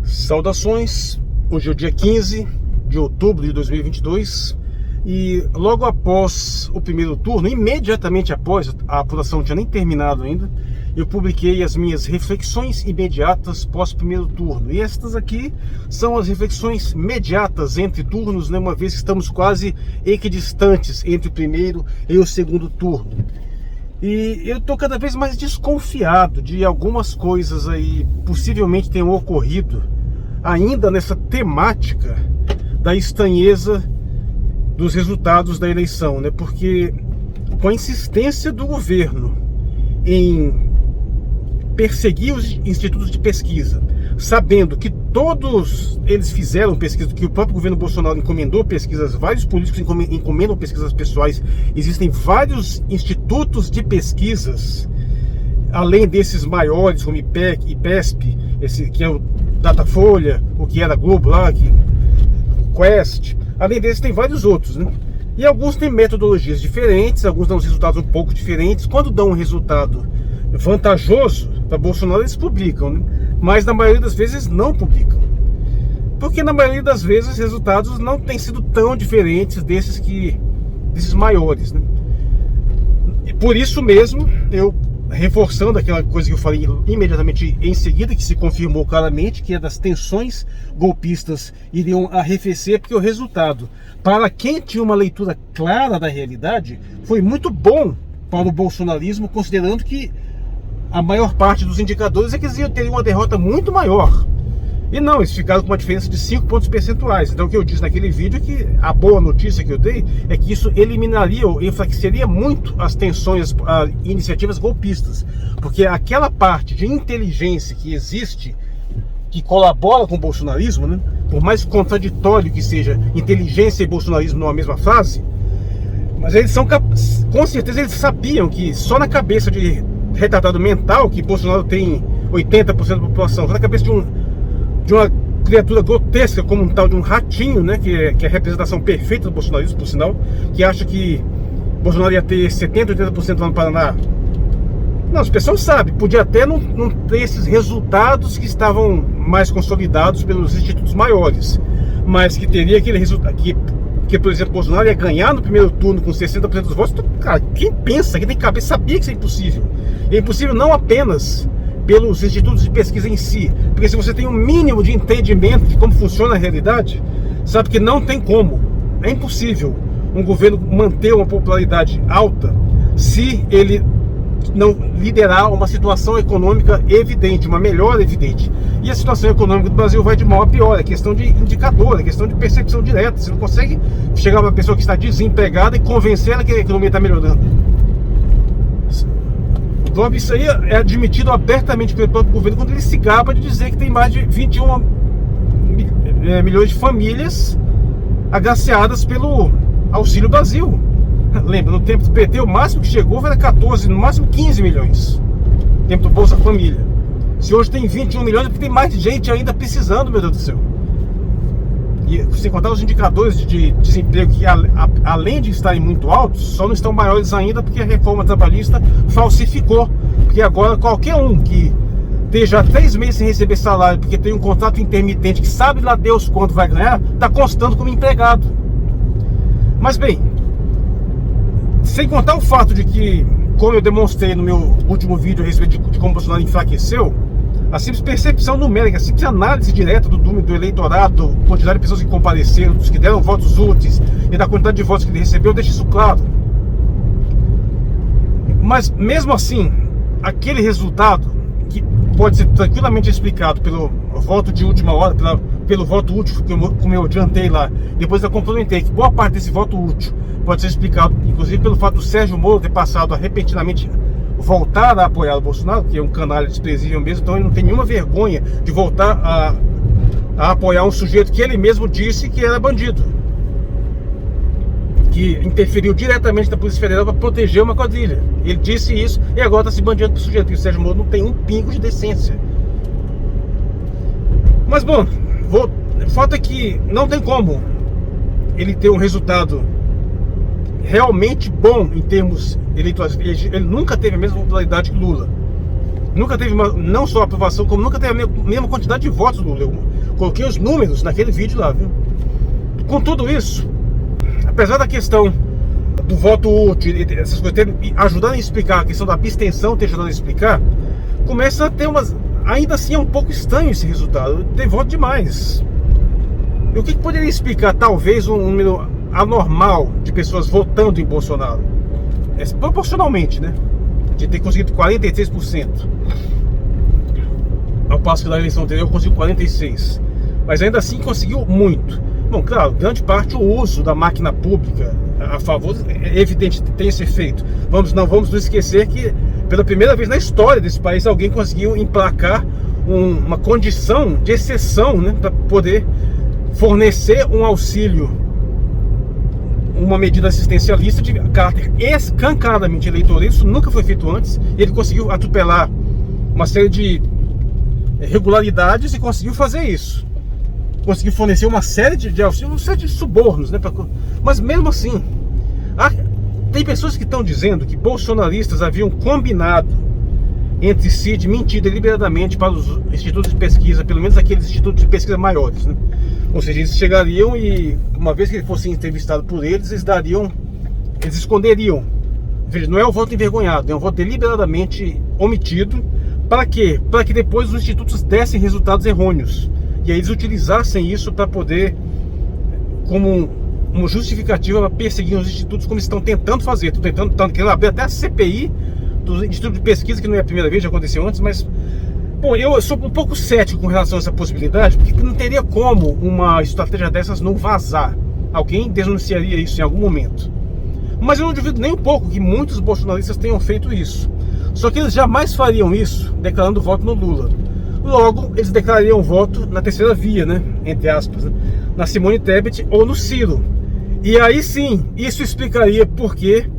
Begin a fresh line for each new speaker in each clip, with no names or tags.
Saudações, hoje é o dia 15 de outubro de 2022 e logo após o primeiro turno, imediatamente após, a apuração não tinha nem terminado ainda, eu publiquei as minhas reflexões imediatas pós primeiro turno. E estas aqui são as reflexões imediatas entre turnos, né, uma vez que estamos quase equidistantes entre o primeiro e o segundo turno. E eu estou cada vez mais desconfiado de algumas coisas aí possivelmente tenham ocorrido ainda nessa temática da estranheza dos resultados da eleição, né? Porque com a insistência do governo em perseguir os institutos de pesquisa, sabendo que todos eles fizeram pesquisa, que o próprio governo Bolsonaro encomendou pesquisas, vários políticos encomendam pesquisas pessoais, existem vários institutos de pesquisas, além desses maiores, como IPEC, IPESP, esse que é o Datafolha, o que era Globo lá, Quest, além desses tem vários outros, né? E alguns têm metodologias diferentes, alguns dão resultados um pouco diferentes. Quando dão um resultado vantajoso para Bolsonaro, eles publicam, né? Mas na maioria das vezes não publicam, porque na maioria das vezes os resultados não têm sido tão diferentes desses maiores, né? E por isso mesmo, eu reforçando aquela coisa que eu falei imediatamente em seguida, que se confirmou claramente, que é das tensões golpistas iriam arrefecer, porque o resultado, para quem tinha uma leitura clara da realidade, foi muito bom para o bolsonarismo, considerando que a maior parte dos indicadores é que eles teriam uma derrota muito maior. E não, eles ficaram com uma diferença de 5 pontos percentuais. Então o que eu disse naquele vídeo é que a boa notícia que eu dei é que isso eliminaria ou enfraqueceria muito as tensões, as iniciativas golpistas. Porque aquela parte de inteligência que existe, que colabora com o bolsonarismo, né? Por mais contraditório que seja inteligência e bolsonarismo numa mesma frase, mas eles são, com certeza eles sabiam que só na cabeça de retardado mental, que Bolsonaro tem 80% da população, só na cabeça de uma criatura grotesca como um tal de um ratinho, né, que é a representação perfeita do bolsonarismo, por sinal, que acha que Bolsonaro ia ter 70%, 80% lá no Paraná. Não, as pessoas sabem, podia até não ter esses resultados que estavam mais consolidados pelos institutos maiores, mas que teria aquele resultado que, por exemplo, Bolsonaro ia ganhar no primeiro turno com 60% dos votos. Cara, quem pensa, quem tem cabeça, sabia que isso é impossível. É impossível não apenas pelos institutos de pesquisa em si, porque se você tem um mínimo de entendimento de como funciona a realidade, sabe que não tem como, é impossível um governo manter uma popularidade alta se ele não liderar uma situação econômica evidente, uma melhora evidente. E a situação econômica do Brasil vai de mal a pior, é questão de indicador, é questão de percepção direta. Você não consegue chegar a uma pessoa que está desempregada e convencer ela que a economia está melhorando. Isso aí é admitido abertamente pelo próprio governo quando ele se gaba de dizer que tem mais de 21 milhões de famílias agraciadas pelo Auxílio Brasil. Lembra, no tempo do PT, o máximo que chegou era 14, no máximo 15 milhões. No tempo do Bolsa Família. Se hoje tem 21 milhões, é porque tem mais gente ainda precisando, meu Deus do céu. E sem contar os indicadores de desemprego, que além de estarem muito altos, só não estão maiores ainda porque a reforma trabalhista falsificou. Porque agora qualquer um que esteja há 3 meses sem receber salário, porque tem um contrato intermitente que sabe lá Deus quanto vai ganhar, está constando como empregado. Mas bem, sem contar o fato de que, como eu demonstrei no meu último vídeo a respeito de como o Bolsonaro enfraqueceu, a simples percepção numérica, a simples análise direta do eleitorado, quantidade de pessoas que compareceram, dos que deram votos úteis e da quantidade de votos que ele recebeu, deixa isso claro. Mas mesmo assim, aquele resultado, que pode ser tranquilamente explicado pelo voto de última hora, pelo voto útil, como eu adiantei lá, depois eu complementei que boa parte desse voto útil pode ser explicado, inclusive, pelo fato do Sérgio Moro ter passado a repentinamente voltar a apoiar o Bolsonaro, que é um canalha desprezível mesmo, então ele não tem nenhuma vergonha de voltar a apoiar um sujeito que ele mesmo disse que era bandido, que interferiu diretamente na Polícia Federal para proteger uma quadrilha. Ele disse isso e agora está se bandiando para o sujeito, porque o Sérgio Moro não tem um pingo de decência. Mas bom, o fato é que não tem como ele ter um resultado realmente bom em termos eleitorais. Ele nunca teve a mesma popularidade que Lula. nunca teve não só aprovação, como nunca teve a mesma quantidade de votos do Lula. Eu coloquei os números naquele vídeo lá, viu? Com tudo isso, apesar da questão do voto útil, essas coisas ajudando a explicar, a questão da abstenção ter ajudado a explicar, começa a ter umas... Ainda assim é um pouco estranho esse resultado, tem voto demais. E o que poderia explicar talvez um número anormal de pessoas votando em Bolsonaro? Proporcionalmente, né? De ter conseguido 43%. Ao passo que na eleição anterior conseguiu 46%. Mas ainda assim conseguiu muito. Bom, claro, grande parte o uso da máquina pública a favor, é evidente, tem esse efeito. Não vamos nos esquecer que pela primeira vez na história desse país alguém conseguiu emplacar uma condição de exceção, né, para poder fornecer um auxílio, uma medida assistencialista de caráter escancaradamente eleitoreiro. Isso nunca foi feito antes. Ele conseguiu atropelar uma série de irregularidades e conseguiu fazer isso. Conseguiu fornecer uma série de auxílios, uma série de subornos, né? Mas mesmo assim, tem pessoas que estão dizendo que bolsonaristas haviam combinado entre si de mentir deliberadamente para os institutos de pesquisa, pelo menos aqueles institutos de pesquisa maiores, né? Ou seja, eles chegariam e, uma vez que ele fosse entrevistado por eles, eles esconderiam. Veja, não é o voto envergonhado, é um voto deliberadamente omitido. Para quê? Para que depois os institutos dessem resultados errôneos. E aí eles utilizassem isso para poder, como uma justificativa para perseguir os institutos, como estão tentando fazer. Estão querendo abrir até a CPI do Instituto de Pesquisa, que não é a primeira vez, já aconteceu antes, mas... Bom, eu sou um pouco cético com relação a essa possibilidade, porque não teria como uma estratégia dessas não vazar. Alguém denunciaria isso em algum momento. Mas eu não duvido nem um pouco que muitos bolsonaristas tenham feito isso. Só que eles jamais fariam isso declarando voto no Lula. Logo, eles declarariam voto na terceira via, né? Entre aspas, né? Na Simone Tebet ou no Ciro. E aí sim, isso explicaria por que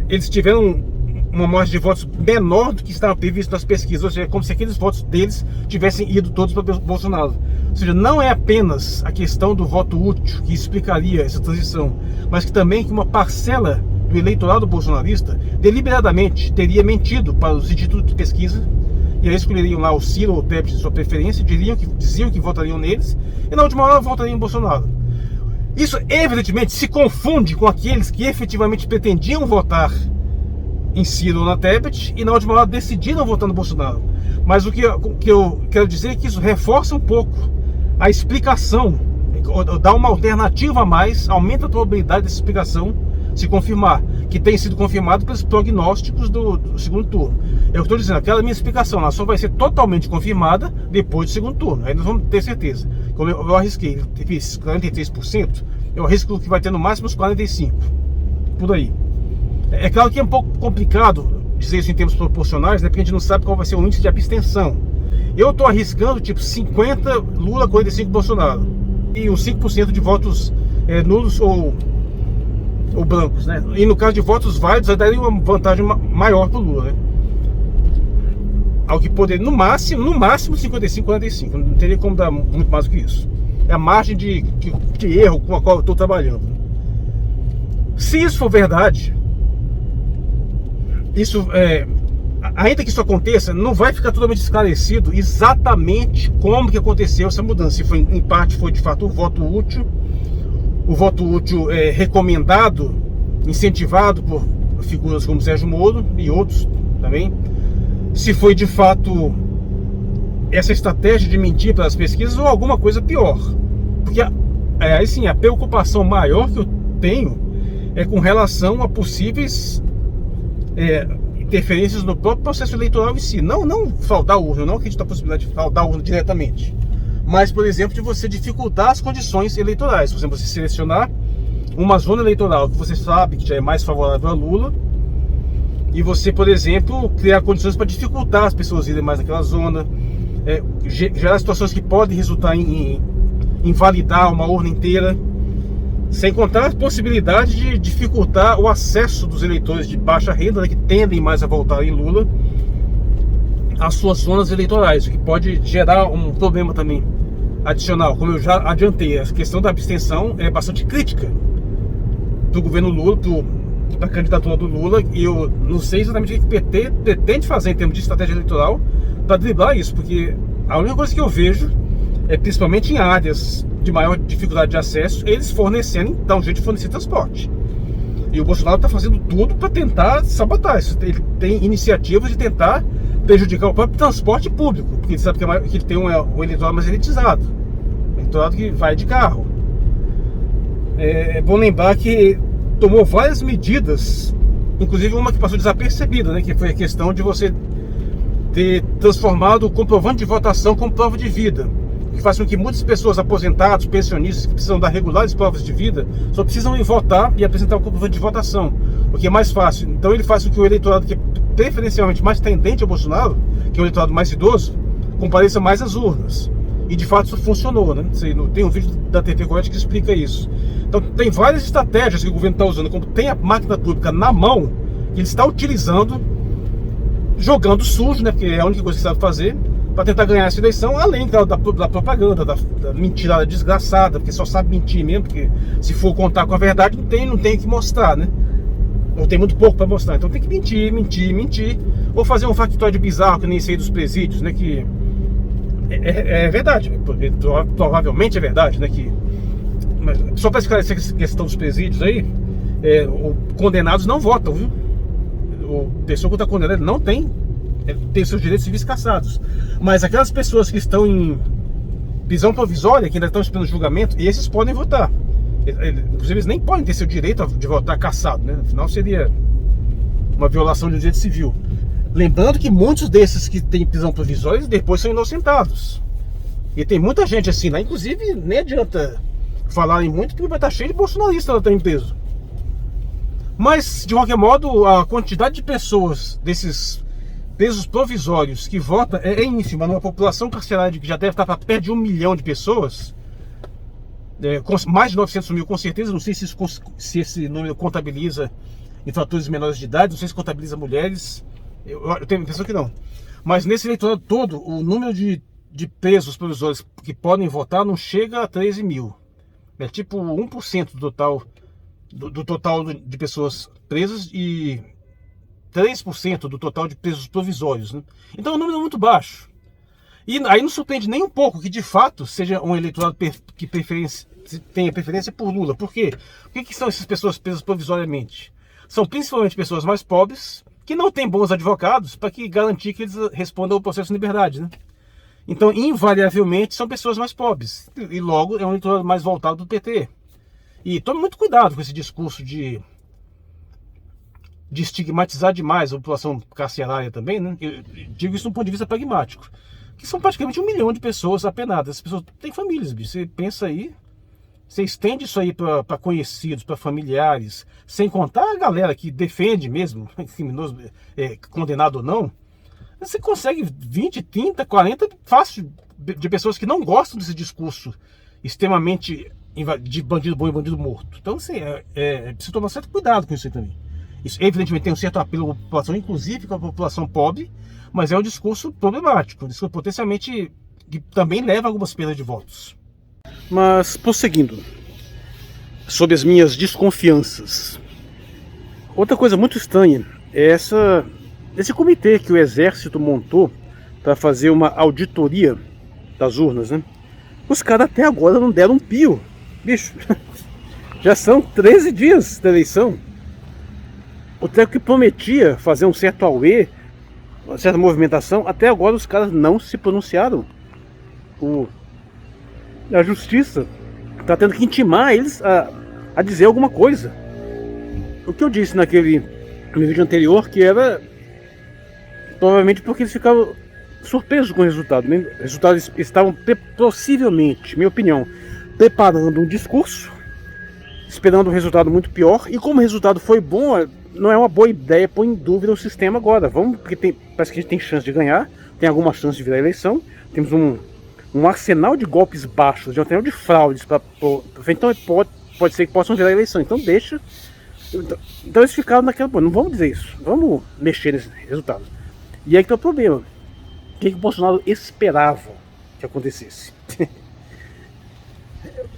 eles tiveram uma margem de votos menor do que estava previsto nas pesquisas. Ou seja, como se aqueles votos deles tivessem ido todos para Bolsonaro. Ou seja, não é apenas a questão do voto útil que explicaria essa transição, mas que também que uma parcela do eleitorado bolsonarista deliberadamente teria mentido para os institutos de pesquisa, e aí escolheriam lá o Ciro ou o Tebet de sua preferência, diziam que votariam neles, e na última hora votariam em Bolsonaro. Isso evidentemente se confunde com aqueles que efetivamente pretendiam votar em Ciro ou na Tebet e na última hora decidiram votar no Bolsonaro. Mas o que eu quero dizer é que isso reforça um pouco a explicação, dá uma alternativa a mais, aumenta a probabilidade dessa explicação se confirmar, que tem sido confirmado pelos prognósticos do segundo turno. É o que estou dizendo, aquela minha explicação, ela só vai ser totalmente confirmada depois do segundo turno. Aí nós vamos ter certeza. Como eu arrisquei, fiz 43%, eu arrisco que vai ter no máximo uns 45%, por aí. É claro que é um pouco complicado dizer isso em termos proporcionais, né, porque a gente não sabe qual vai ser o índice de abstenção. Eu estou arriscando tipo 50 Lula, 45 Bolsonaro, e os 5% de votos nulos ou brancos, né? E no caso de votos válidos, daria uma vantagem maior para o Lula, né? Ao que poder, no máximo 55, 45. Não teria como dar muito mais do que isso. É a margem de erro com a qual eu estou trabalhando. Se isso for verdade, ainda que isso aconteça, não vai ficar totalmente esclarecido exatamente como que aconteceu essa mudança. Se foi, em parte foi de fato o voto útil recomendado, incentivado por figuras como Sérgio Moro e outros também. Se foi de fato essa estratégia de mentir para as pesquisas ou alguma coisa pior. Porque aí sim, a preocupação maior que eu tenho é com relação a possíveis interferências no próprio processo eleitoral em si. Não fraudar a urna, eu não acredito na possibilidade de fraudar a urna diretamente, mas, por exemplo, de você dificultar as condições eleitorais. Por exemplo, você selecionar uma zona eleitoral que você sabe que já é mais favorável a Lula, e você, por exemplo, criar condições para dificultar as pessoas irem mais naquela zona, gerar situações que podem resultar em invalidar uma urna inteira, sem contar a possibilidade de dificultar o acesso dos eleitores de baixa renda, né, que tendem mais a votar em Lula, às suas zonas eleitorais, o que pode gerar um problema também adicional. Como eu já adiantei, a questão da abstenção é bastante crítica para o governo Lula, para a candidatura do Lula, e eu não sei exatamente o que o PT pretende fazer em termos de estratégia eleitoral para driblar isso, porque a única coisa que eu vejo é, principalmente em áreas de maior dificuldade de acesso, eles fornecendo, então, jeito de fornecer transporte. E o Bolsonaro está fazendo tudo para tentar sabotar isso. Ele tem iniciativas de tentar prejudicar o próprio transporte público, porque ele sabe que ele tem um eleitorado mais elitizado, um eleitorado que vai de carro. É bom lembrar que tomou várias medidas, inclusive uma que passou desapercebida, né, que foi a questão de você ter transformado o comprovante de votação como prova de vida, que faz com que muitas pessoas, aposentados, pensionistas, que precisam dar regulares provas de vida, só precisam ir votar e apresentar o comprovante de votação, o que é mais fácil. Então ele faz com que o eleitorado que é preferencialmente mais tendente ao Bolsonaro, que é o eleitorado mais idoso, compareça mais às urnas. E de fato isso funcionou, né? Tem um vídeo da TV Correct que explica isso. Então tem várias estratégias que o governo está usando, como tem a máquina pública na mão, que ele está utilizando, jogando sujo, né? Porque é a única coisa que sabe fazer, para tentar ganhar essa eleição, além da propaganda, da mentirada desgraçada, porque só sabe mentir mesmo, porque se for contar com a verdade, não tem o que mostrar, né? Ou tem muito pouco para mostrar, então tem que mentir, ou fazer um factoide bizarro, que nem esse aí dos presídios, né? Que é verdade, provavelmente é verdade, né? Mas só para esclarecer essa questão dos presídios aí, condenados não votam, viu? A pessoa que está condenada não tem seus direitos civis cassados. Mas aquelas pessoas que estão em prisão provisória, que ainda estão esperando julgamento, esses podem votar. Inclusive eles nem podem ter seu direito de votar cassado, né? Afinal seria uma violação do direito civil. Lembrando que muitos desses que têm prisão provisória depois são inocentados. E tem muita gente assim lá, inclusive nem adianta falarem muito, porque vai estar cheio de bolsonaristas lá também preso. Mas, de qualquer modo, a quantidade de pessoas desses presos provisórios que votam é ínfima numa população carcerária que já deve estar para perto de 1 milhão de pessoas. Com mais de 900 mil com certeza. Não sei se esse número contabiliza infratores menores de idade, não sei se contabiliza mulheres, eu tenho a impressão que não. Mas nesse eleitorado todo, o número de presos provisórios que podem votar não chega a 13 mil. É tipo 1% do total de pessoas presas e 3% do total de presos provisórios, né? Então é um número muito baixo. E aí não surpreende nem um pouco que de fato seja um eleitorado que tenha preferência por Lula. Por quê? O que são essas pessoas presas provisoriamente? São principalmente pessoas mais pobres, que não têm bons advogados para garantir que eles respondam ao processo de liberdade, né? Então, invariavelmente, são pessoas mais pobres. E logo é um eleitorado mais voltado do PT. E tome muito cuidado com esse discurso de estigmatizar demais a população carcerária também, né? Eu digo isso do ponto de vista pragmático. Que são praticamente 1 milhão de pessoas apenadas. As pessoas têm famílias, bicho. Você pensa aí, você estende isso aí para conhecidos, para familiares, sem contar a galera que defende mesmo, criminoso, condenado ou não. Você consegue 20, 30, 40 fácil de pessoas que não gostam desse discurso extremamente de bandido bom e bandido morto. Então, assim, precisa tomar certo cuidado com isso aí também. Isso, evidentemente, tem um certo apelo à população, inclusive com a população pobre, mas é um discurso problemático, um discurso potencialmente que também leva a algumas perdas de votos. Mas, prosseguindo, sobre as minhas desconfianças, outra coisa muito estranha é esse comitê que o Exército montou para fazer uma auditoria das urnas, né? Os caras até agora não deram um pio, bicho. Já são 13 dias da eleição. O treco que prometia fazer um certo auê, uma certa movimentação, até agora os caras não se pronunciaram. A justiça está tendo que intimar eles a dizer alguma coisa. O que eu disse no vídeo anterior, que era provavelmente porque eles ficaram surpresos com o resultado. Os resultados estavam possivelmente, minha opinião, preparando um discurso, esperando um resultado muito pior, e como o resultado foi bom, não é uma boa ideia pôr em dúvida o sistema agora. Porque parece que a gente tem chance de ganhar, tem alguma chance de virar eleição, temos um arsenal de golpes baixos, de um arsenal de fraudes para então pode ser que possam virar eleição. Então deixa. Então eles ficaram naquela, não vamos dizer isso, vamos mexer nesse resultado. E aí que tá o problema. O que o Bolsonaro esperava que acontecesse?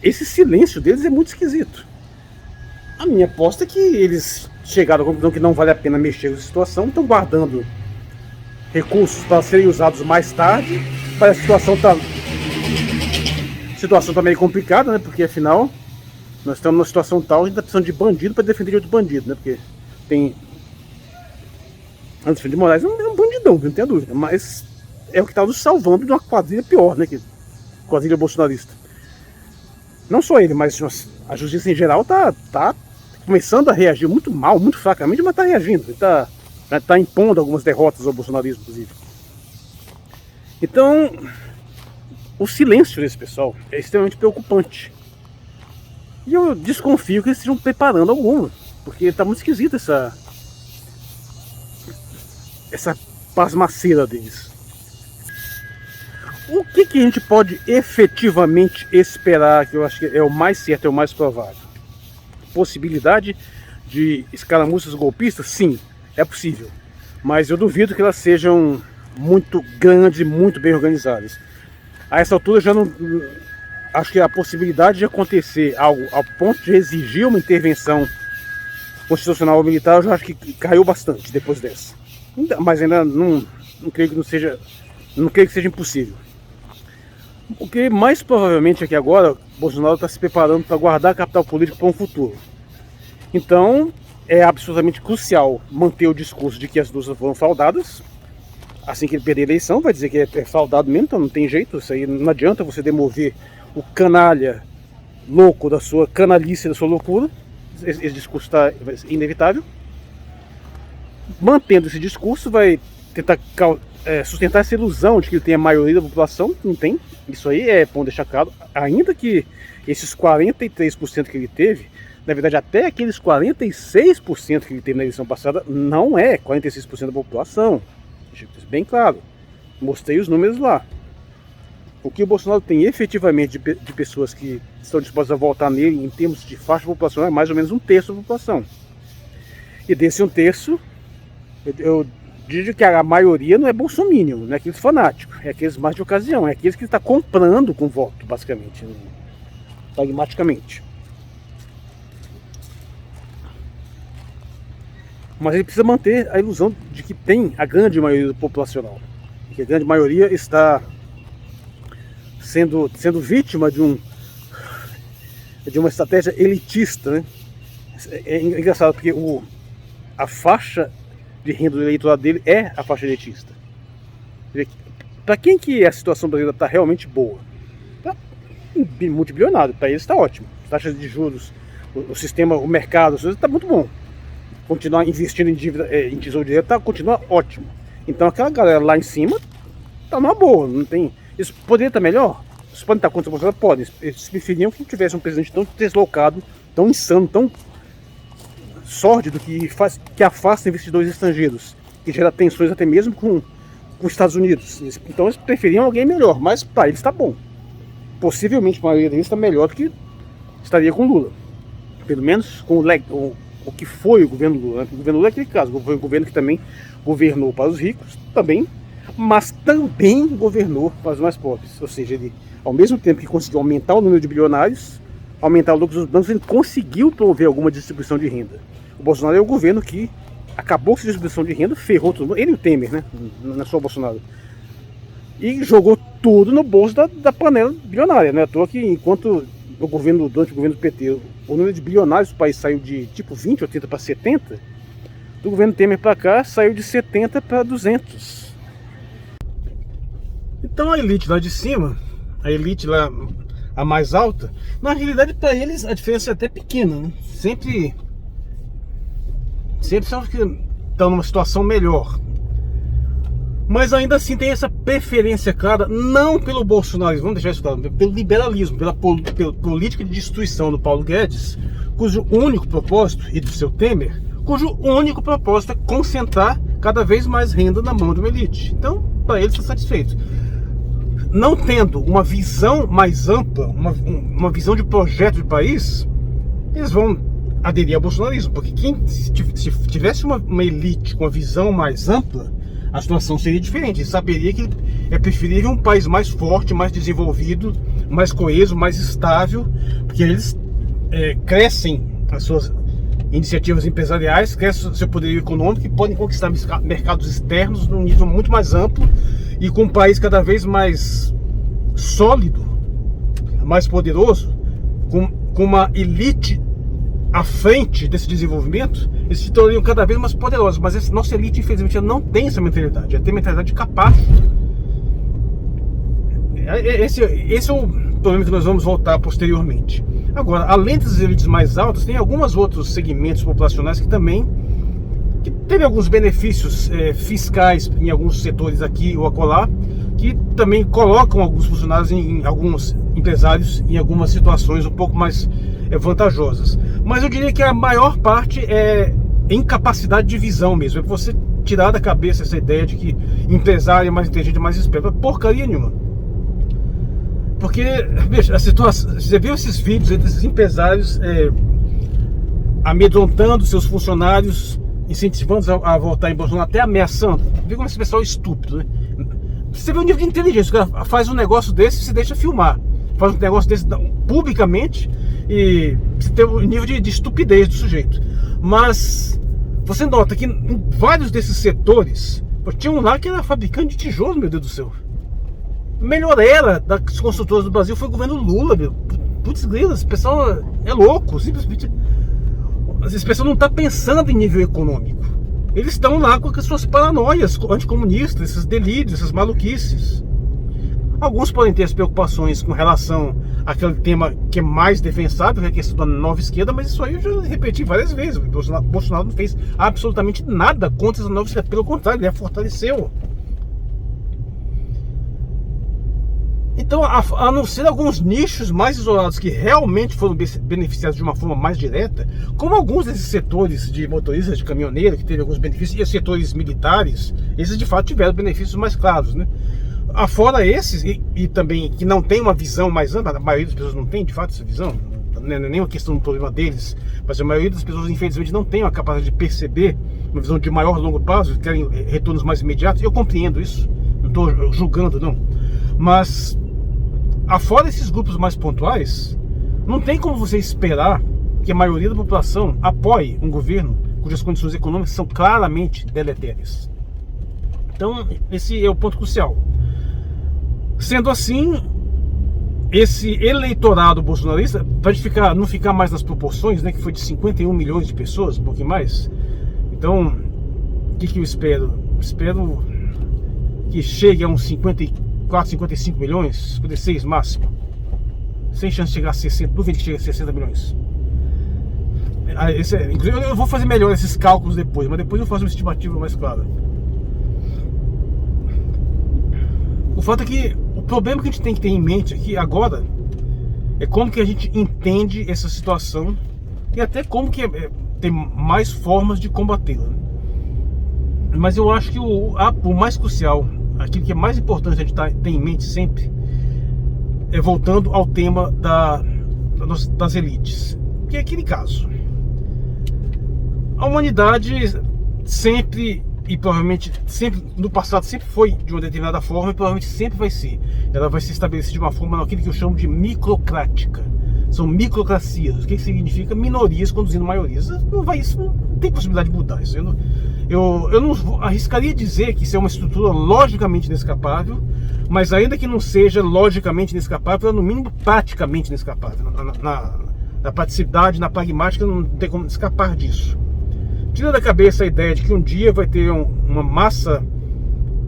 Esse silêncio deles é muito esquisito. A minha aposta é que eles chegaram à conclusão que não vale a pena mexer nessa situação, estão guardando recursos para serem usados mais tarde. Parece que a situação tá meio complicada, né? Porque afinal nós estamos numa situação tal, a gente está precisando de bandido para defender de outro bandido, né? Porque tem Alexandre de Moraes é um bandidão, não tenho dúvida, mas é o que está nos salvando de uma quadrilha pior, né? Que quadrilha bolsonarista. Não só ele, mas a justiça em geral tá começando a reagir muito mal, muito fracamente, mas está reagindo. Ele tá impondo algumas derrotas ao bolsonarismo, inclusive. Então, o silêncio desse pessoal é extremamente preocupante. E eu desconfio que eles estejam preparando alguma, porque está muito esquisita essa pasmaceira deles. O que a gente pode efetivamente esperar, que eu acho que é o mais certo, é o mais provável? Possibilidade de escaramuças golpistas? Sim, é possível. Mas eu duvido que elas sejam muito grandes e muito bem organizadas. A essa altura já não... Acho que a possibilidade de acontecer algo ao ponto de exigir uma intervenção constitucional ou militar, eu já acho que caiu bastante depois dessa. Mas ainda não creio que não creio que seja impossível. O que mais provavelmente é que agora Bolsonaro está se preparando para guardar a capital política para um futuro. Então é absolutamente crucial manter o discurso de que as duas foram fraudadas. Assim que ele perder a eleição, vai dizer que é fraudado mesmo, então não tem jeito. Isso aí não adianta você demover o canalha louco da sua canalice, da sua loucura. Esse discurso está inevitável. Mantendo esse discurso, vai tentar sustentar essa ilusão de que ele tem a maioria da população. Não tem. Isso aí é bom deixar claro. Ainda que esses 43% que ele teve, na verdade até aqueles 46% que ele teve na eleição passada, não é 46% da população. Deixa isso bem claro. Mostrei os números lá. O que o Bolsonaro tem efetivamente de pessoas que estão dispostas a votar nele em termos de faixa populacional é mais ou menos 1/3 da população. E desse 1/3, eu digo que a maioria não é bolsominion, não é aqueles fanáticos, é aqueles mais de ocasião, é aqueles que está comprando com voto, basicamente, pragmaticamente. Mas ele precisa manter a ilusão de que tem a grande maioria populacional, que a grande maioria está sendo vítima de uma estratégia elitista, né? É engraçado porque a faixa de renda do eleitorado dele é a faixa elitista. Para quem que a situação brasileira está realmente boa? Para multibilionário, para eles está ótimo. As taxas de juros, o sistema, o mercado, está muito bom. Continuar investindo em dívida, em tesouro direto, continua ótimo. Então aquela galera lá em cima está numa boa, não tem. Isso poderia estar melhor? Isso pode estar contra o Bolsonaro? Pode. Eles preferiam que tivesse um presidente tão deslocado, tão insano, tão sórdido, que afasta investidores estrangeiros, que gera tensões até mesmo com os Estados Unidos. Então eles preferiam alguém melhor, mas para eles está bom. Possivelmente a maioria deles está melhor do que estaria com Lula. Pelo menos com o que foi o governo Lula. O governo Lula é aquele caso, foi um governo que também governou para os ricos, também, mas também governou para os mais pobres. Ou seja, ele, ao mesmo tempo que conseguiu aumentar o número de bilionários, aumentar o lucro dos bancos, ele conseguiu promover alguma distribuição de renda. O Bolsonaro é o governo que acabou com a distribuição de renda, ferrou todo mundo, ele e o Temer, né? Não é só o Bolsonaro. E jogou tudo no bolso da panela bilionária, né? À toa que enquanto durante o governo do PT, o número de bilionários do país saiu de tipo 20, 80 para 70, do governo Temer para cá saiu de 70 para 200. Então a elite lá de cima, a elite lá, a mais alta, na realidade para eles a diferença é até pequena, né? Sempre são que estão numa situação melhor. Mas ainda assim tem essa preferência clara, não pelo bolsonarismo, vamos deixar isso claro, pelo liberalismo, pela política de destruição do Paulo Guedes, cujo único propósito, e do seu Temer, cujo único propósito é concentrar cada vez mais renda na mão de uma elite. Então, para eles está satisfeito. Não tendo uma visão mais ampla, uma visão de projeto de país, eles vão aderir ao bolsonarismo, porque se tivesse uma elite com uma visão mais ampla, a situação seria diferente. Ele saberia que é preferível um país mais forte, mais desenvolvido, mais coeso, mais estável, porque eles crescem as suas iniciativas empresariais, crescem seu poderio econômico e podem conquistar mercados externos num nível muito mais amplo e com um país cada vez mais sólido, mais poderoso, com uma elite à frente desse desenvolvimento. Eles se tornariam cada vez mais poderosos, mas essa nossa elite, infelizmente, ela não tem essa mentalidade, ela tem mentalidade de capacho. Esse é o problema que nós vamos voltar posteriormente. Agora, além das elites mais altas, tem alguns outros segmentos populacionais que também teve alguns benefícios fiscais em alguns setores aqui ou acolá, que também colocam alguns funcionários, alguns empresários, em algumas situações um pouco mais vantajosas. Mas eu diria que a maior parte é incapacidade de visão mesmo. É você tirar da cabeça essa ideia de que empresário é mais inteligente, mais esperto. Porcaria nenhuma. Porque, veja, a situação, você viu esses vídeos desses empresários amedrontando seus funcionários, incentivando a votar em Bolsonaro, até ameaçando. Vê como esse pessoal é estúpido, né? Você vê o nível de inteligência. O cara faz um negócio desse e se deixa filmar. Faz um negócio desse publicamente e você tem o nível de estupidez do sujeito. Mas você nota que em vários desses setores, tinha um lá que era fabricante de tijolo, meu Deus do céu. Melhor era das construtoras do Brasil foi o governo Lula, meu. Putz, grila, esse pessoal é louco, simplesmente. Esse pessoal não está pensando em nível econômico. Eles estão lá com as suas paranoias anticomunistas, esses delírios, essas maluquices. Alguns podem ter as preocupações com relação àquele tema que é mais defensável, que é a questão da nova esquerda, mas isso aí eu já repeti várias vezes. O Bolsonaro não fez absolutamente nada contra essa nova esquerda, pelo contrário, ele a fortaleceu. Então, a não ser alguns nichos mais isolados que realmente foram beneficiados de uma forma mais direta, como alguns desses setores de motoristas, de caminhoneiro, que teve alguns benefícios, e os setores militares, esses de fato tiveram benefícios mais claros, né? Afora esses, e também que não tem uma visão mais ampla, a maioria das pessoas não tem de fato essa visão, não é nem uma questão do problema deles, mas a maioria das pessoas infelizmente não tem a capacidade de perceber uma visão de maior longo prazo, querem retornos mais imediatos. Eu compreendo isso, não estou julgando não, mas afora esses grupos mais pontuais, não tem como você esperar que a maioria da população apoie um governo cujas condições econômicas são claramente deletérias. Então, esse é o ponto crucial. Sendo assim, esse eleitorado bolsonarista, para não ficar mais nas proporções, né, que foi de 51 milhões de pessoas, um pouquinho mais. Então, o que eu espero? Espero que chegue a uns 54, 55 milhões, 56 máximo. Sem chance de chegar a 60, duvido que chegue a 60 milhões. Inclusive, eu vou fazer melhor esses cálculos depois, mas depois eu faço uma estimativa mais clara. O fato é que o problema que a gente tem que ter em mente aqui agora é como que a gente entende essa situação e até como que tem mais formas de combatê-la. Mas eu acho que o mais crucial, aquilo que é mais importante a gente ter em mente sempre, é voltando ao tema das elites, que é aquele caso. A humanidade sempre, e provavelmente sempre no passado sempre foi de uma determinada forma, e provavelmente sempre vai ser. Ela vai se estabelecer de uma forma naquilo que eu chamo de microcrática. São microcracias. O que significa? Minorias conduzindo maiorias. Isso não tem possibilidade de mudar. Isso eu não arriscaria dizer que isso é uma estrutura logicamente inescapável, mas ainda que não seja logicamente inescapável, é no mínimo praticamente inescapável. Na praticidade, na pragmática, não tem como escapar disso. Tira da cabeça a ideia de que um dia vai ter uma massa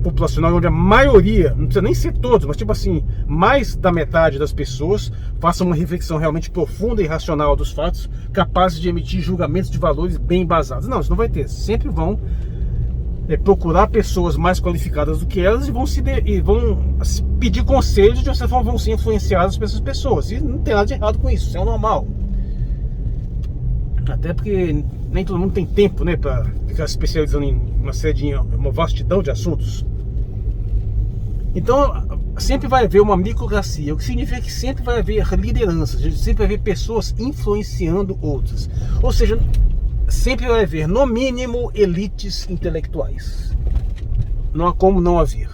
populacional onde a maioria, não precisa nem ser todos, mas tipo assim, mais da metade das pessoas façam uma reflexão realmente profunda e racional dos fatos, capazes de emitir julgamentos de valores bem embasados. Não, isso não vai ter. Sempre vão procurar pessoas mais qualificadas do que elas e vão pedir conselhos, de certa forma vão ser influenciadas por essas pessoas. E não tem nada de errado com isso é o normal. Até porque nem todo mundo tem tempo, né, para ficar especializando em uma vastidão de assuntos. Então, sempre vai haver uma microcracia, o que significa que sempre vai haver lideranças, sempre vai haver pessoas influenciando outras. Ou seja, sempre vai haver, no mínimo, elites intelectuais. Não há como não haver.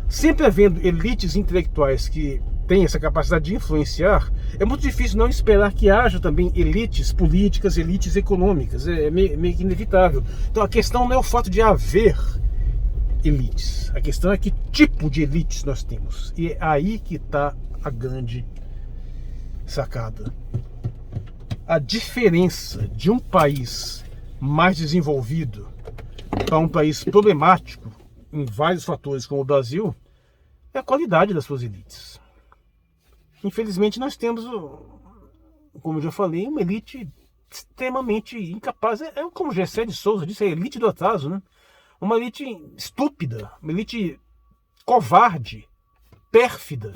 Sempre havendo elites intelectuais que tem essa capacidade de influenciar, é muito difícil não esperar que haja também elites políticas, elites econômicas. É meio que inevitável. Então a questão não é o fato de haver elites, a questão é que tipo de elites nós temos. E é aí que está a grande sacada. A diferença de um país mais desenvolvido para um país problemático em vários fatores como o Brasil é a qualidade das suas elites. Infelizmente nós temos, como eu já falei, uma elite extremamente incapaz. É como Gessé de Souza disse, é a elite do atraso, né? Uma elite estúpida, uma elite covarde, pérfida,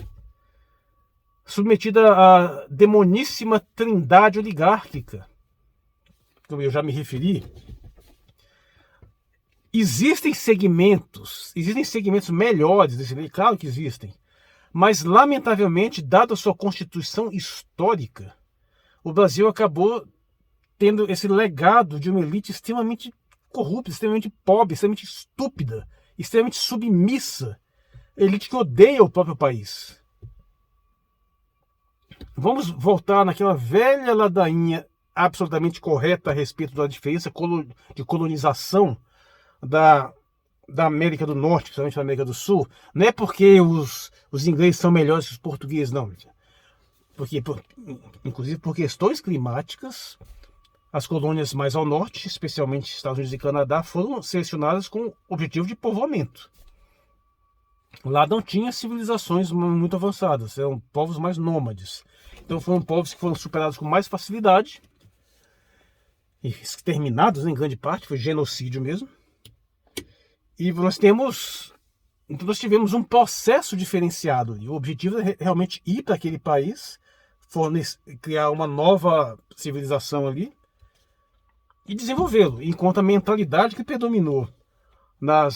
submetida à demoníssima trindade oligárquica, como eu já me referi. Existem segmentos melhores desse lei, claro que existem, mas lamentavelmente, dada a sua constituição histórica, o Brasil acabou tendo esse legado de uma elite extremamente corrupta, extremamente pobre, extremamente estúpida, extremamente submissa, elite que odeia o próprio país. Vamos voltar naquela velha ladainha absolutamente correta a respeito da diferença de colonização da América do Norte, principalmente da América do Sul. Não é porque os ingleses são melhores que os portugueses, não. Inclusive por questões climáticas, as colônias mais ao norte, especialmente Estados Unidos e Canadá, foram selecionadas com o objetivo de povoamento. Lá não tinha civilizações muito avançadas, eram povos mais nômades. Então foram povos que foram superados com mais facilidade, e exterminados, né, em grande parte, foi genocídio mesmo. E nós tivemos um processo diferenciado. E o objetivo é realmente ir para aquele país, criar uma nova civilização ali e desenvolvê-lo, enquanto a mentalidade que predominou na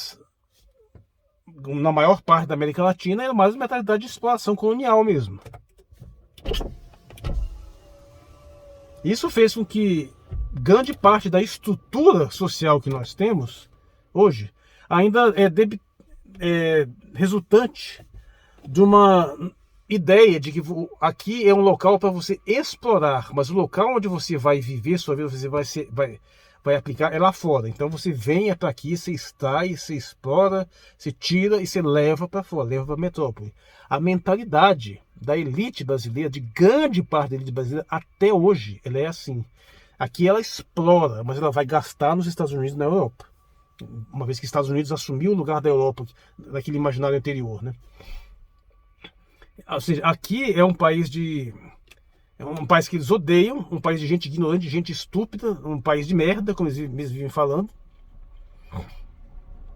maior parte da América Latina era mais uma mentalidade de exploração colonial mesmo. Isso fez com que grande parte da estrutura social que nós temos hoje ainda é resultante de uma ideia de que aqui é um local para você explorar, mas o local onde você vai viver sua vida, você vai aplicar é lá fora. Então você vem para aqui, você extrai, você explora, você tira e você leva para fora, leva para a metrópole. A mentalidade da elite brasileira, de grande parte da elite brasileira até hoje, ela é assim. Aqui ela explora, mas ela vai gastar nos Estados Unidos e na Europa. Uma vez que os Estados Unidos assumiu o lugar da Europa, daquele imaginário anterior, né? Ou seja, aqui é um país que eles odeiam, um país de gente ignorante, de gente estúpida, um país de merda, como eles mesmos vivem falando,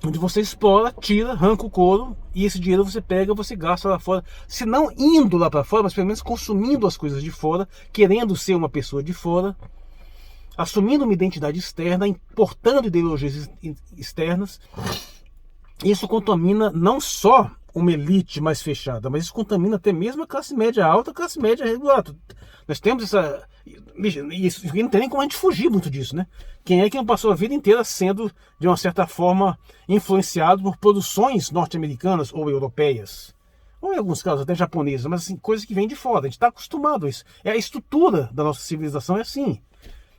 onde você explora, tira, arranca o couro, e esse dinheiro você pega, você gasta lá fora, se não indo lá para fora, mas pelo menos consumindo as coisas de fora, querendo ser uma pessoa de fora, assumindo uma identidade externa, importando ideologias externas. Isso contamina não só uma elite mais fechada, mas isso contamina até mesmo a classe média alta, a classe média regular. Nós temos essa... Isso, não tem nem como a gente fugir muito disso, né? Quem é que não passou a vida inteira sendo, de uma certa forma, influenciado por produções norte-americanas ou europeias? Ou em alguns casos até japonesas, mas assim, coisas que vêm de fora. A gente está acostumado a isso. A estrutura da nossa civilização é assim.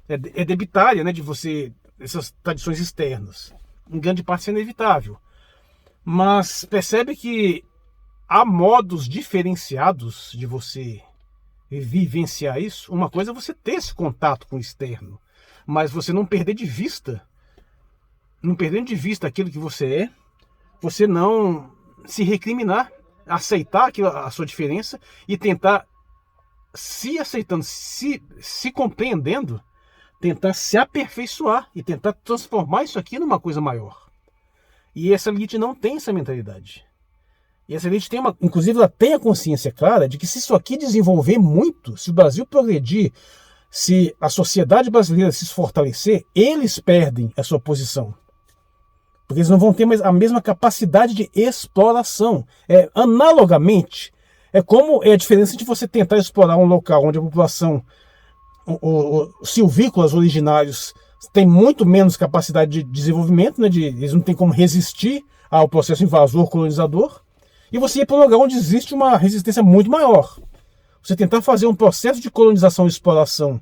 É debitária, né, de você, essas tradições externas. Em grande parte isso é inevitável. Mas percebe que há modos diferenciados de você vivenciar isso. Uma coisa é você ter esse contato com o externo, mas você não perder de vista, aquilo que você é, você não se recriminar, aceitar a sua diferença e tentar, se aceitando, se compreendendo, tentar se aperfeiçoar e tentar transformar isso aqui numa coisa maior. E essa elite não tem essa mentalidade. E essa elite tem inclusive ela tem a consciência clara de que se isso aqui desenvolver muito, se o Brasil progredir, se a sociedade brasileira se fortalecer, eles perdem a sua posição. Porque eles não vão ter mais a mesma capacidade de exploração. Analogamente, é como é a diferença de você tentar explorar um local onde a população, os silvícolas originários, tem muito menos capacidade de desenvolvimento, né, eles não têm como resistir ao processo invasor colonizador, e você ir para um lugar onde existe uma resistência muito maior. Você tentar fazer um processo de colonização e exploração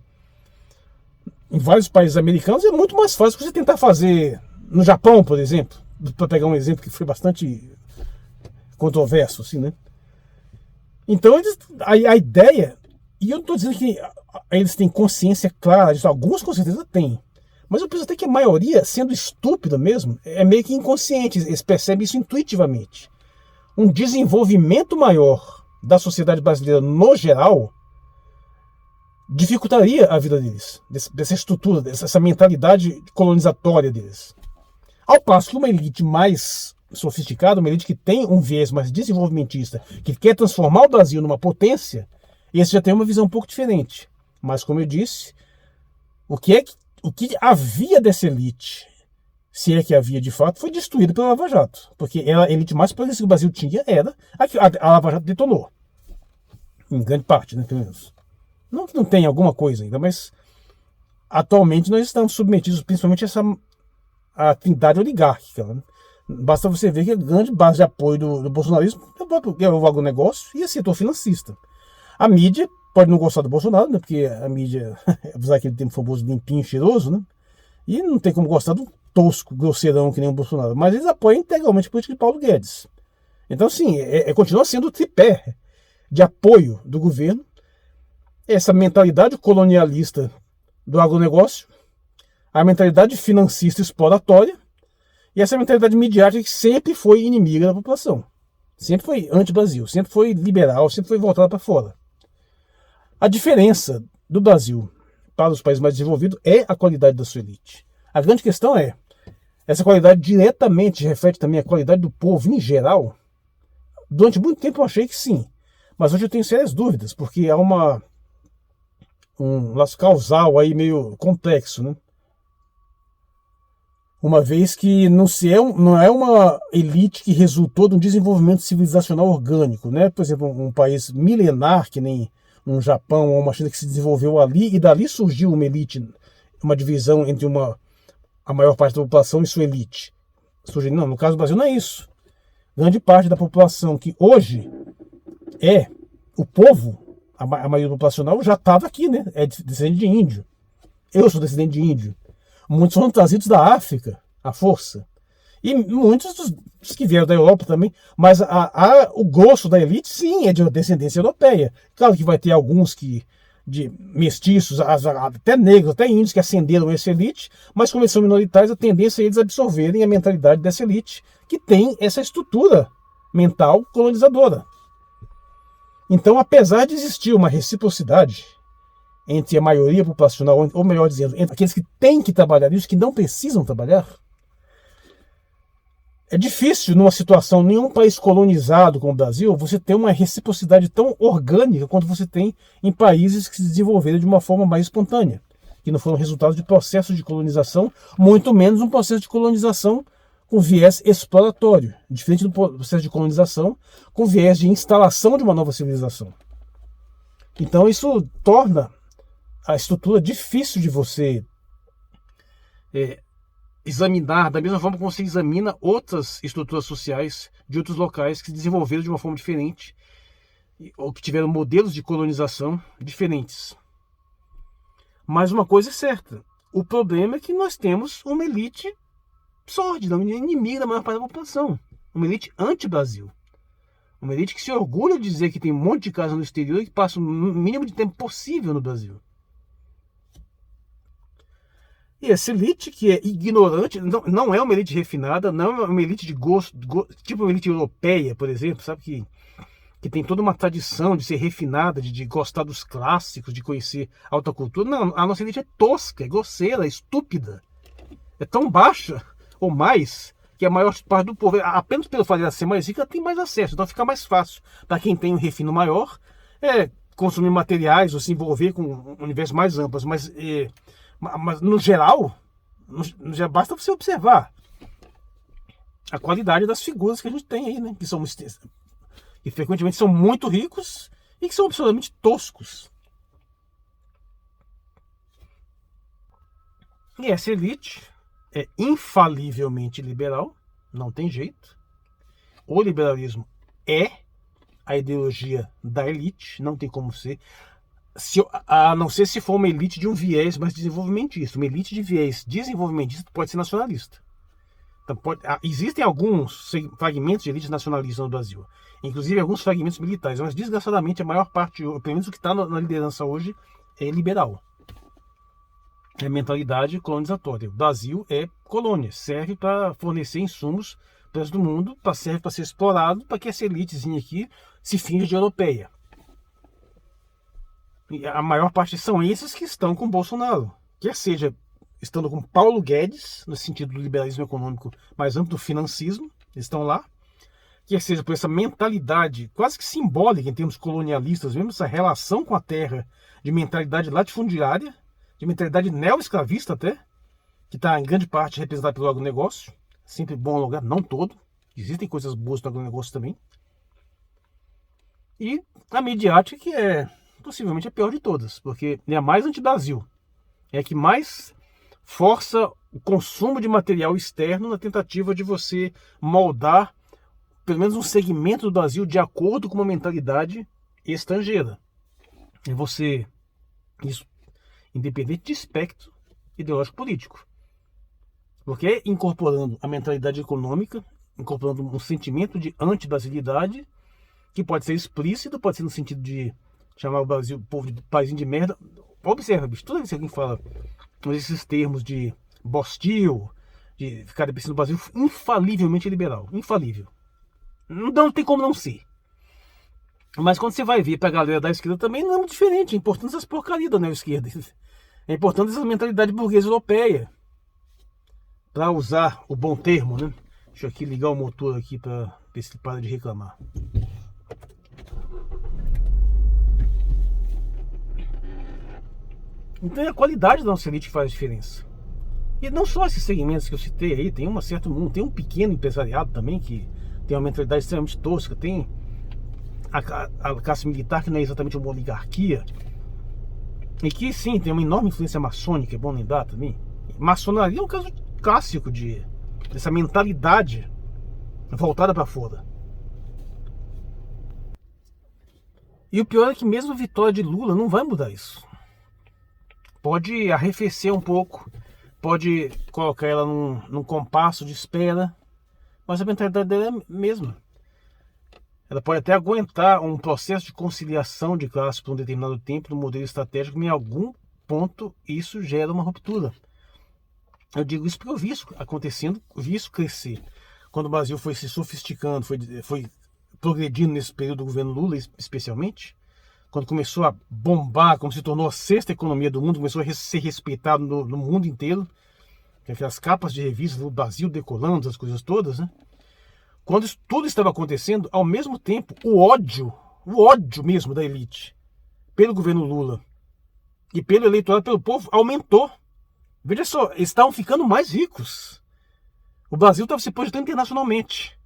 em vários países americanos é muito mais fácil que você tentar fazer no Japão, por exemplo, para pegar um exemplo que foi bastante controverso, assim, né? Então, a ideia, e eu não estou dizendo que eles têm consciência clara disso, alguns com certeza têm, mas eu penso até que a maioria, sendo estúpida mesmo, é meio que inconsciente, eles percebem isso intuitivamente. Um desenvolvimento maior da sociedade brasileira no geral dificultaria a vida deles, dessa estrutura, dessa mentalidade colonizatória deles. Ao passo que uma elite mais sofisticada, uma elite que tem um viés mais desenvolvimentista, que quer transformar o Brasil numa potência, esse já tem uma visão um pouco diferente. Mas, como eu disse, o que havia dessa elite, se é que havia de fato, foi destruído pela Lava Jato. Porque a elite mais progressista que o Brasil tinha era a Lava Jato detonou. Em grande parte, né, pelo menos. Não que não tenha alguma coisa ainda, mas atualmente nós estamos submetidos principalmente a trindade oligárquica. Né? Basta você ver que a grande base de apoio do bolsonarismo é o agronegócio e o setor financista. A mídia pode não gostar do Bolsonaro, né? Porque a mídia, usar aquele termo famoso limpinho, cheiroso, né? E não tem como gostar do tosco, grosseirão que nem o Bolsonaro. Mas eles apoiam integralmente a política de Paulo Guedes. Então, assim, continua sendo o tripé de apoio do governo, essa mentalidade colonialista do agronegócio, a mentalidade financista exploratória e essa mentalidade midiática que sempre foi inimiga da população. Sempre foi anti-Brasil, sempre foi liberal, sempre foi voltada para fora. A diferença do Brasil para os países mais desenvolvidos é a qualidade da sua elite. A grande questão é, essa qualidade diretamente reflete também a qualidade do povo em geral? Durante muito tempo eu achei que sim, mas hoje eu tenho sérias dúvidas, porque há um laço causal aí meio complexo, né? Uma vez que não é uma elite que resultou de um desenvolvimento civilizacional orgânico, né? Por exemplo, um país milenar, que nem um Japão ou uma China que se desenvolveu ali, e dali surgiu uma elite, uma divisão entre a maior parte da população e sua elite. Não, no caso do Brasil não é isso. Grande parte da população que hoje é o povo, a maioria populacional já estava aqui, né? É descendente de índio. Eu sou descendente de índio. Muitos foram trazidos da África, à força. E muitos dos que vieram da Europa também. Mas o grosso da elite, sim, é de descendência europeia. Claro que vai ter alguns de mestiços, até negros, até índios que ascenderam essa elite, mas como eles são minoritários, a tendência é eles absorverem a mentalidade dessa elite, que tem essa estrutura mental colonizadora. Então, apesar de existir uma reciprocidade entre a maioria populacional, ou melhor dizendo, entre aqueles que têm que trabalhar e os que não precisam trabalhar, é difícil numa situação, nenhum país colonizado como o Brasil, você ter uma reciprocidade tão orgânica quanto você tem em países que se desenvolveram de uma forma mais espontânea, que não foram resultado de processos de colonização, muito menos um processo de colonização com viés exploratório, diferente do processo de colonização com viés de instalação de uma nova civilização. Então isso torna a estrutura difícil de você examinar, da mesma forma como você examina outras estruturas sociais de outros locais que se desenvolveram de uma forma diferente ou que tiveram modelos de colonização diferentes. Mas uma coisa é certa, o problema é que nós temos uma elite sórdida, inimiga da maior parte da população, uma elite anti-Brasil. Uma elite que se orgulha de dizer que tem um monte de casa no exterior e que passa o mínimo de tempo possível no Brasil. E essa elite que é ignorante, não é uma elite refinada, não é uma elite de gosto, tipo uma elite europeia, por exemplo, sabe, que tem toda uma tradição de ser refinada, de gostar dos clássicos, de conhecer alta cultura. Não, a nossa elite é tosca, é grosseira, é estúpida. É tão baixa, ou mais, que a maior parte do povo, apenas pelo fato de ela ser mais rica, ela tem mais acesso. Então fica mais fácil para quem tem um refino maior consumir materiais ou se envolver com um universo mais amplo. Mas no geral, já basta você observar a qualidade das figuras que a gente tem aí, né? Que frequentemente são muito ricos e que são absolutamente toscos. E essa elite é infalivelmente liberal, não tem jeito. O liberalismo é a ideologia da elite, não tem como ser, a não ser se for uma elite de um viés mais desenvolvimentista. Uma elite de viés desenvolvimentista pode ser nacionalista. Então, existem alguns fragmentos de elite nacionalista no Brasil, inclusive alguns fragmentos militares, mas desgraçadamente a maior parte, pelo menos o que está na liderança hoje, é liberal. É mentalidade colonizatória. O Brasil é colônia, serve para fornecer insumos para o resto do mundo, serve para ser explorado, para que essa elitezinha aqui se finja de europeia. E a maior parte são esses que estão com Bolsonaro, quer seja estando com Paulo Guedes, no sentido do liberalismo econômico mais amplo, do financismo, eles estão lá, quer seja por essa mentalidade quase que simbólica em termos colonialistas, mesmo essa relação com a terra, de mentalidade latifundiária, de mentalidade neo-escravista até, que está em grande parte representada pelo agronegócio, sempre bom lugar, não todo, existem coisas boas no agronegócio também, e a midiática, que é possivelmente a pior de todas, porque é a mais anti-Brasil, é a que mais força o consumo de material externo na tentativa de você moldar pelo menos um segmento do Brasil de acordo com uma mentalidade estrangeira. E você, isso independente de espectro ideológico político, porque incorporando a mentalidade econômica, incorporando um sentimento de anti-brasilidade, que pode ser explícito, pode ser no sentido de chamar o Brasil, o povo de paizinho de merda. Observa, bicho, toda vez que alguém fala esses termos de bostil, de ficar dependendo do Brasil, infalivelmente liberal, infalível. Não tem como não ser. Mas quando você vai ver pra galera da esquerda também, não é muito diferente. É importante essas porcarias da neo-esquerda. É importante essa mentalidade burguesa europeia. Pra usar o bom termo, né? Deixa eu aqui ligar o motor aqui pra ver se ele para de reclamar. Então é a qualidade da nossa elite que faz a diferença. E não só esses segmentos que eu citei aí, tem tem um pequeno empresariado também que tem uma mentalidade extremamente tosca, tem a classe militar que não é exatamente uma oligarquia, e que sim, tem uma enorme influência maçônica, é bom lembrar também. Maçonaria é um caso clássico dessa mentalidade voltada para fora. E o pior é que mesmo a vitória de Lula não vai mudar isso. Pode arrefecer um pouco, pode colocar ela num compasso de espera, mas a mentalidade dela é a mesma. Ela pode até aguentar um processo de conciliação de classes por um determinado tempo no modelo estratégico, mas em algum ponto isso gera uma ruptura. Eu digo isso porque eu vi isso acontecendo, vi isso crescer. Quando o Brasil foi se sofisticando, foi progredindo nesse período do governo Lula, especialmente, quando começou a bombar, quando se tornou a sexta economia do mundo, começou a ser respeitado no mundo inteiro, aquelas capas de revistas do Brasil decolando, as coisas todas, né? Quando isso tudo estava acontecendo, ao mesmo tempo, o ódio mesmo da elite pelo governo Lula e pelo eleitorado, pelo povo, aumentou. Veja só, eles estavam ficando mais ricos. O Brasil estava se projetando internacionalmente.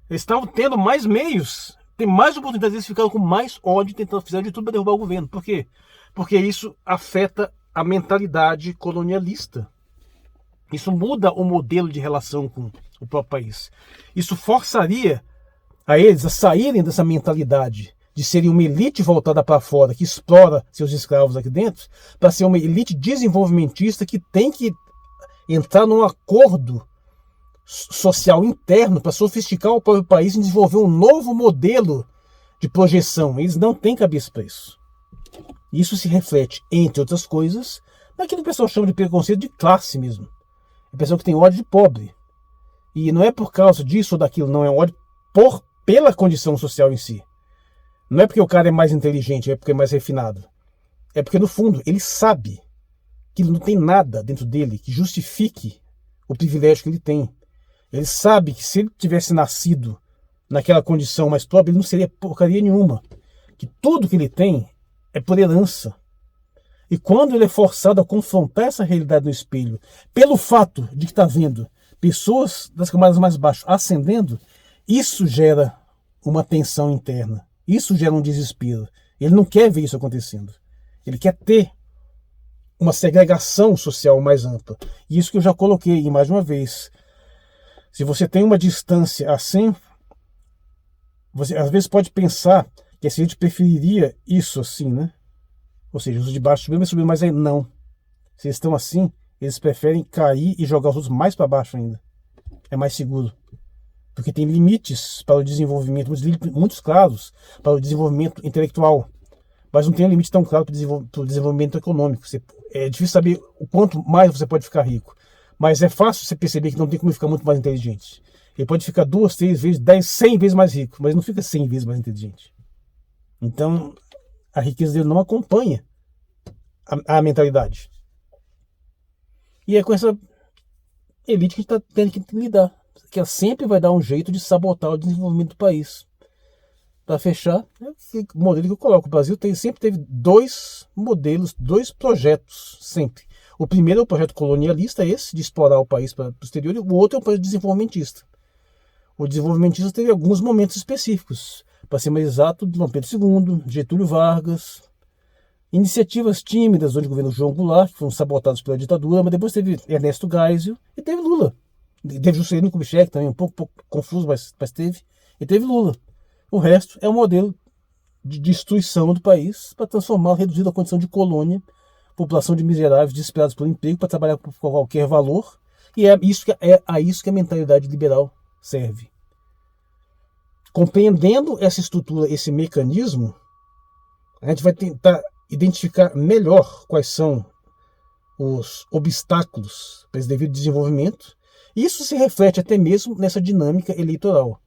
Eles estavam tendo mais meios, tem mais oportunidades, eles ficaram com mais ódio, tentando fazer de tudo para derrubar o governo. Por quê? Porque isso afeta a mentalidade colonialista. Isso muda o modelo de relação com o próprio país. Isso forçaria a eles a saírem dessa mentalidade de serem uma elite voltada para fora, que explora seus escravos aqui dentro, para ser uma elite desenvolvimentista que tem que entrar num acordo social interno para sofisticar o próprio país e desenvolver um novo modelo de projeção. Eles não têm cabeça para isso. Isso se reflete, entre outras coisas, naquilo que o pessoal chama de preconceito de classe mesmo. É pessoa que tem ódio de pobre. E não é por causa disso ou daquilo, não. É ódio pela condição social em si. Não é porque o cara é mais inteligente, é porque é mais refinado. É porque, no fundo, ele sabe que ele não tem nada dentro dele que justifique o privilégio que ele tem. Ele sabe que se ele tivesse nascido naquela condição mais pobre, ele não seria porcaria nenhuma. Que tudo que ele tem é por herança. E quando ele é forçado a confrontar essa realidade no espelho, pelo fato de que está vendo pessoas das camadas mais baixas ascendendo, isso gera uma tensão interna. Isso gera um desespero. Ele não quer ver isso acontecendo. Ele quer ter uma segregação social mais ampla. E isso que eu já coloquei aí mais uma vez. Se você tem uma distância assim, Você às vezes pode pensar que essa elite preferiria isso assim, né? Ou seja, os de baixo subindo, mas não. Se eles estão assim, eles preferem cair e jogar os outros mais para baixo ainda. É mais seguro. Porque tem limites para o desenvolvimento, muitos claros para o desenvolvimento intelectual, mas não tem um limite tão claro para o desenvolvimento econômico. É difícil saber o quanto mais você pode ficar rico, mas é fácil você perceber que não tem como ficar muito mais inteligente. Ele pode ficar 2, 3 vezes, 10, 100 vezes mais rico, mas não fica 100 vezes mais inteligente. Então, a riqueza dele não acompanha a mentalidade. E é com essa elite que a gente está tendo que lidar, que ela sempre vai dar um jeito de sabotar o desenvolvimento do país. Para fechar, é o modelo que eu coloco. O Brasil sempre teve 2 modelos, 2 projetos, sempre. O primeiro é o projeto colonialista, esse, de explorar o país para o exterior, e o outro é o projeto desenvolvimentista. O desenvolvimentista teve alguns momentos específicos, para ser mais exato, Dom Pedro II, Getúlio Vargas, iniciativas tímidas do governo João Goulart, que foram sabotadas pela ditadura, mas depois teve Ernesto Geisel e teve Lula. Teve Juscelino Kubitschek também, um pouco confuso, mas teve. E teve Lula. O resto é um modelo de destruição do país para transformar, reduzir a condição de colônia, população de miseráveis desesperados por emprego para trabalhar por qualquer valor. E é a isso que a mentalidade liberal serve. Compreendendo essa estrutura, esse mecanismo, a gente vai tentar identificar melhor quais são os obstáculos para esse devido desenvolvimento. Isso se reflete até mesmo nessa dinâmica eleitoral.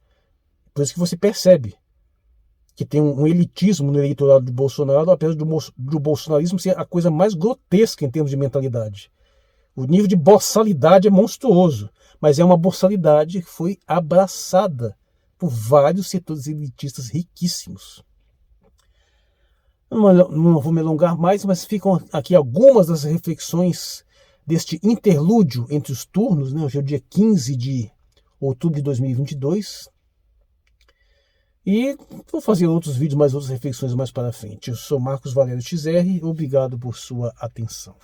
Por isso que você percebe que tem um elitismo no eleitorado de Bolsonaro, apesar do bolsonarismo ser a coisa mais grotesca em termos de mentalidade. O nível de boçalidade é monstruoso, mas é uma boçalidade que foi abraçada por vários setores elitistas riquíssimos. Não vou me alongar mais, mas ficam aqui algumas das reflexões deste interlúdio entre os turnos, né? Hoje é o dia 15 de outubro de 2022. E vou fazer outros vídeos, outras reflexões mais para frente. Eu sou Marcos Valério XR, obrigado por sua atenção.